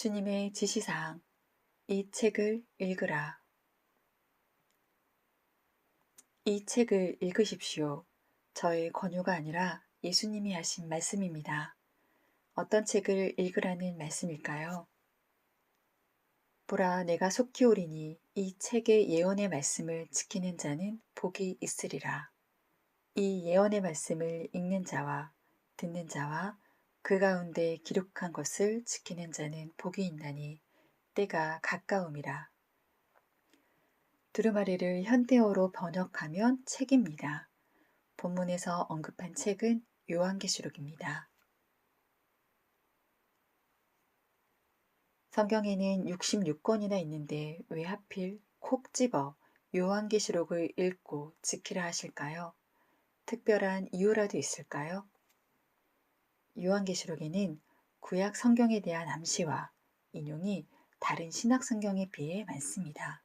예수님의 지시사항, 이 책을 읽으라. 이 책을 읽으십시오. 저의 권유가 아니라 예수님이 하신 말씀입니다. 어떤 책을 읽으라는 말씀일까요? 보라, 내가 속히 오리니 이 책의 예언의 말씀을 지키는 자는 복이 있으리라. 이 예언의 말씀을 읽는 자와 듣는 자와 그 가운데 기록한 것을 지키는 자는 복이 있나니 때가 가까움이라. 두루마리를 현대어로 번역하면 책입니다. 본문에서 언급한 책은 요한계시록입니다. 성경에는 66권이나 있는데 왜 하필 콕 집어 요한계시록을 읽고 지키라 하실까요? 특별한 이유라도 있을까요? 요한계시록에는 구약 성경에 대한 암시와 인용이 다른 신약 성경에 비해 많습니다.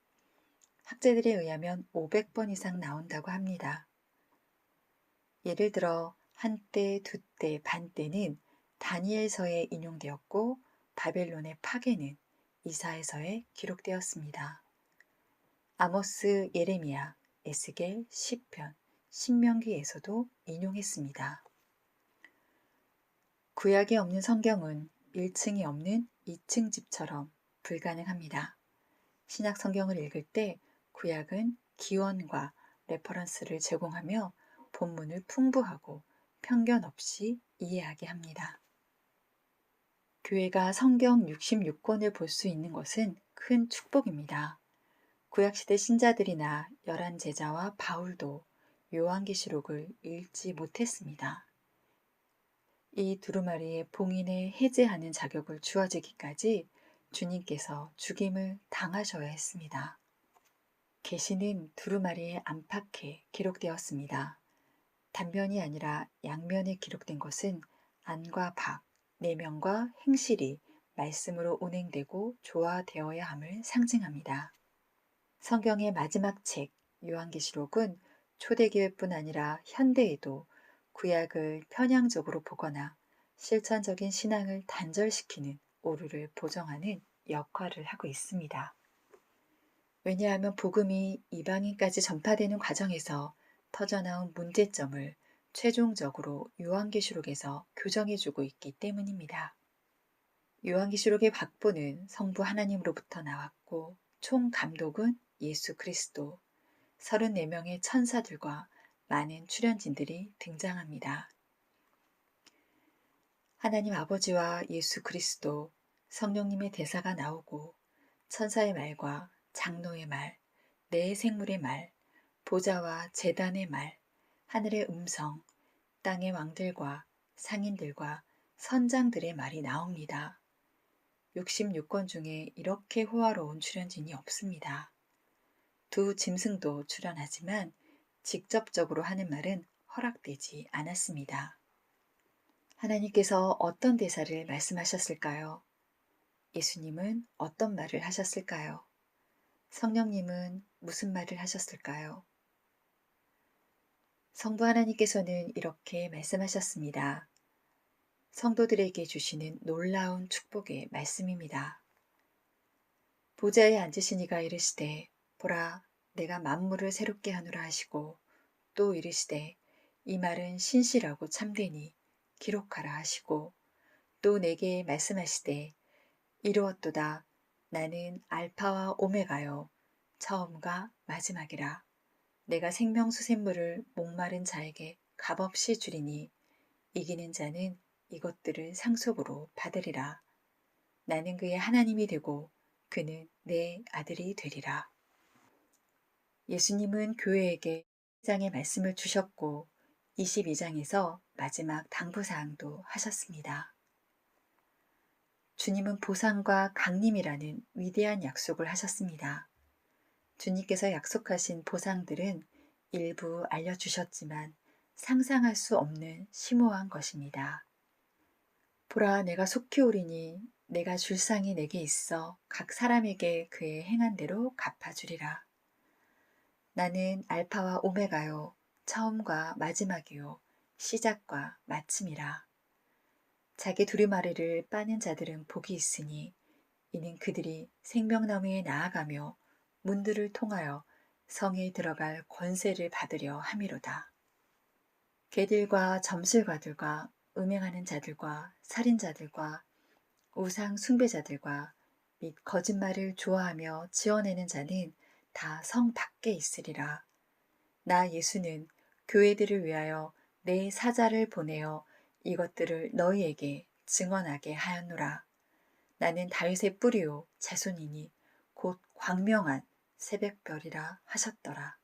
학자들에 의하면 500번 이상 나온다고 합니다. 예를 들어 한때, 두때, 반때는 다니엘서에 인용되었고 바벨론의 파괴는 이사야서에 기록되었습니다. 아모스, 예레미야, 에스겔, 시편, 신명기에서도 인용했습니다. 구약에 없는 성경은 1층이 없는 2층 집처럼 불가능합니다. 신약 성경을 읽을 때 구약은 기원과 레퍼런스를 제공하며 본문을 풍부하고 편견 없이 이해하게 합니다. 교회가 성경 66권을 볼 수 있는 것은 큰 축복입니다. 구약시대 신자들이나 열한 제자와 바울도 요한계시록을 읽지 못했습니다. 이 두루마리에 봉인에 해제하는 자격을 주어지기까지 주님께서 죽임을 당하셔야 했습니다. 계시는 두루마리의 안팎에 기록되었습니다. 단면이 아니라 양면에 기록된 것은 안과 밖, 내면과 행실이 말씀으로 운행되고 조화되어야 함을 상징합니다. 성경의 마지막 책 요한계시록은 초대교회뿐 아니라 현대에도 구약을 편향적으로 보거나 실천적인 신앙을 단절시키는 오류를 보정하는 역할을 하고 있습니다. 왜냐하면 복음이 이방인까지 전파되는 과정에서 터져나온 문제점을 최종적으로 요한계시록에서 교정해주고 있기 때문입니다. 요한계시록의 박보는 성부 하나님으로부터 나왔고 총 감독은 예수 그리스도, 34명의 천사들과 많은 출연진들이 등장합니다. 하나님 아버지와 예수 그리스도, 성령님의 대사가 나오고 천사의 말과 장로의 말, 내 생물의 말, 보좌와 제단의 말, 하늘의 음성, 땅의 왕들과 상인들과 선장들의 말이 나옵니다. 66권 중에 이렇게 호화로운 출연진이 없습니다. 두 짐승도 출연하지만 직접적으로 하는 말은 허락되지 않았습니다. 하나님께서 어떤 대사를 말씀하셨을까요? 예수님은 어떤 말을 하셨을까요? 성령님은 무슨 말을 하셨을까요? 성부 하나님께서는 이렇게 말씀하셨습니다. 성도들에게 주시는 놀라운 축복의 말씀입니다. 보좌에 앉으신 이가 이르시되 보라 내가 만물을 새롭게 하노라 하시고 또 이르시되 이 말은 신실하고 참되니 기록하라 하시고 또 내게 말씀하시되 이루었도다 나는 알파와 오메가요 처음과 마지막이라 내가 생명수샘물을 목마른 자에게 값없이 주리니 이기는 자는 이것들을 상속으로 받으리라. 나는 그의 하나님이 되고 그는 내 아들이 되리라. 예수님은 교회에게 1장의 말씀을 주셨고 22장에서 마지막 당부사항도 하셨습니다. 주님은 보상과 강림이라는 위대한 약속을 하셨습니다. 주님께서 약속하신 보상들은 일부 알려주셨지만 상상할 수 없는 심오한 것입니다. 보라 내가 속히 오리니 내가 줄 상이 내게 있어 각 사람에게 그의 행한 대로 갚아주리라. 나는 알파와 오메가요 처음과 마지막이요 시작과 마침이라. 자기 두루마리를 빠는 자들은 복이 있으니 이는 그들이 생명나무에 나아가며 문들을 통하여 성에 들어갈 권세를 받으려 함이로다. 개들과 점술가들과 음행하는 자들과 살인자들과 우상 숭배자들과 및 거짓말을 좋아하며 지어내는 자는 다 성 밖에 있으리라. 나 예수는 교회들을 위하여 내 사자를 보내어 이것들을 너희에게 증언하게 하였노라. 나는 다윗의 뿌리요 자손이니 곧 광명한 새벽별이라 하셨더라.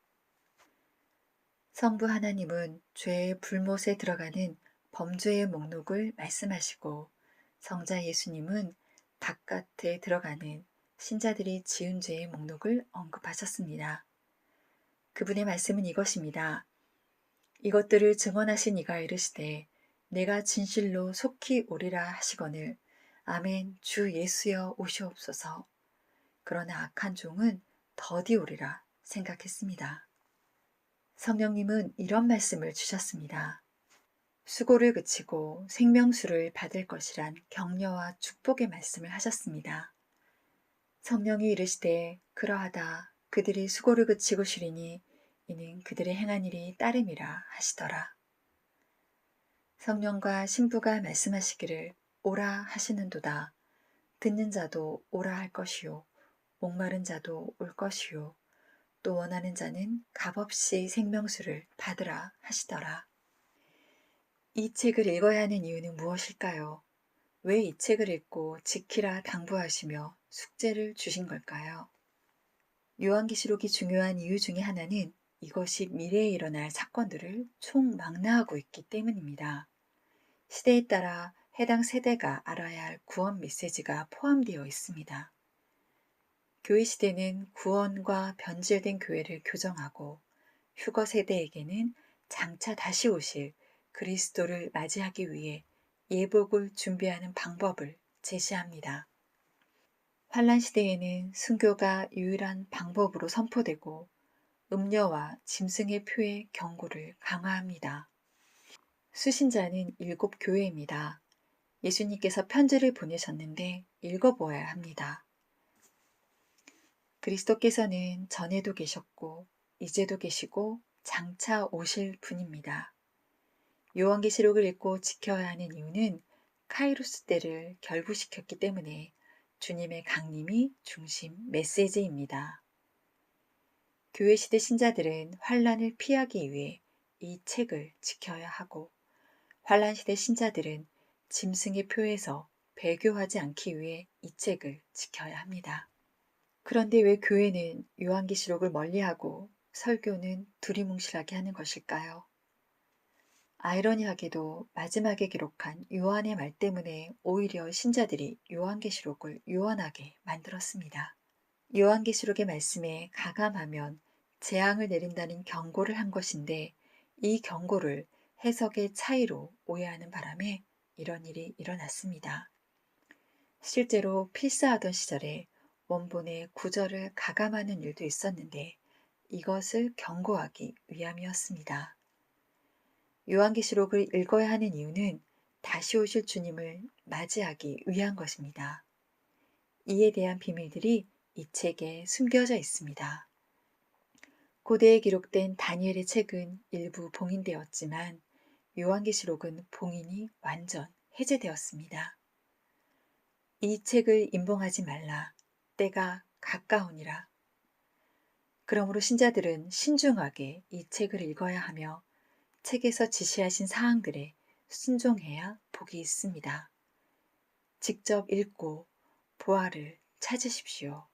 성부 하나님은 죄의 불못에 들어가는 범죄의 목록을 말씀하시고 성자 예수님은 바깥에 들어가는 신자들이 지은 죄의 목록을 언급하셨습니다. 그분의 말씀은 이것입니다. 이것들을 증언하신 이가 이르시되 내가 진실로 속히 오리라 하시거늘 아멘 주 예수여 오시옵소서. 그러나 악한 종은 더디 오리라 생각했습니다. 성령님은 이런 말씀을 주셨습니다. 수고를 그치고 생명수를 받을 것이란 격려와 축복의 말씀을 하셨습니다. 성령이 이르시되 그러하다 그들이 수고를 그치고 쉬리니 이는 그들의 행한 일이 따름이라 하시더라. 성령과 신부가 말씀하시기를 오라 하시는도다. 듣는 자도 오라 할 것이요 목마른 자도 올 것이요 또 원하는 자는 값없이 생명수를 받으라 하시더라. 이 책을 읽어야 하는 이유는 무엇일까요? 왜 이 책을 읽고 지키라 당부하시며 숙제를 주신 걸까요? 요한계시록이 중요한 이유 중에 하나는 이것이 미래에 일어날 사건들을 총망라하고 있기 때문입니다. 시대에 따라 해당 세대가 알아야 할 구원 메시지가 포함되어 있습니다. 교회 시대는 구원과 변질된 교회를 교정하고 휴거 세대에게는 장차 다시 오실 그리스도를 맞이하기 위해 예복을 준비하는 방법을 제시합니다. 환란 시대에는 순교가 유일한 방법으로 선포되고 음녀와 짐승의 표의 경고를 강화합니다. 수신자는 7교회입니다. 예수님께서 편지를 보내셨는데 읽어보아야 합니다. 그리스도께서는 전에도 계셨고 이제도 계시고 장차 오실 분입니다. 요한계시록을 읽고 지켜야 하는 이유는 카이로스 때를 결부시켰기 때문에 주님의 강림이 중심 메시지입니다. 교회 시대 신자들은 환란을 피하기 위해 이 책을 지켜야 하고 환란 시대 신자들은 짐승의 표에서 배교하지 않기 위해 이 책을 지켜야 합니다. 그런데 왜 교회는 요한계시록을 멀리하고 설교는 두리뭉실하게 하는 것일까요? 아이러니하게도 마지막에 기록한 요한의 말 때문에 오히려 신자들이 요한계시록을 요원하게 만들었습니다. 요한계시록의 말씀에 가감하면 재앙을 내린다는 경고를 한 것인데 이 경고를 해석의 차이로 오해하는 바람에 이런 일이 일어났습니다. 실제로 필사하던 시절에 원본의 구절을 가감하는 일도 있었는데 이것을 경고하기 위함이었습니다. 요한계시록을 읽어야 하는 이유는 다시 오실 주님을 맞이하기 위한 것입니다. 이에 대한 비밀들이 이 책에 숨겨져 있습니다. 고대에 기록된 다니엘의 책은 일부 봉인되었지만 요한계시록은 봉인이 완전 해제되었습니다. 이 책을 임봉하지 말라. 때가 가까우니라. 그러므로 신자들은 신중하게 이 책을 읽어야 하며 책에서 지시하신 사항들에 순종해야 복이 있습니다. 직접 읽고 보화를 찾으십시오.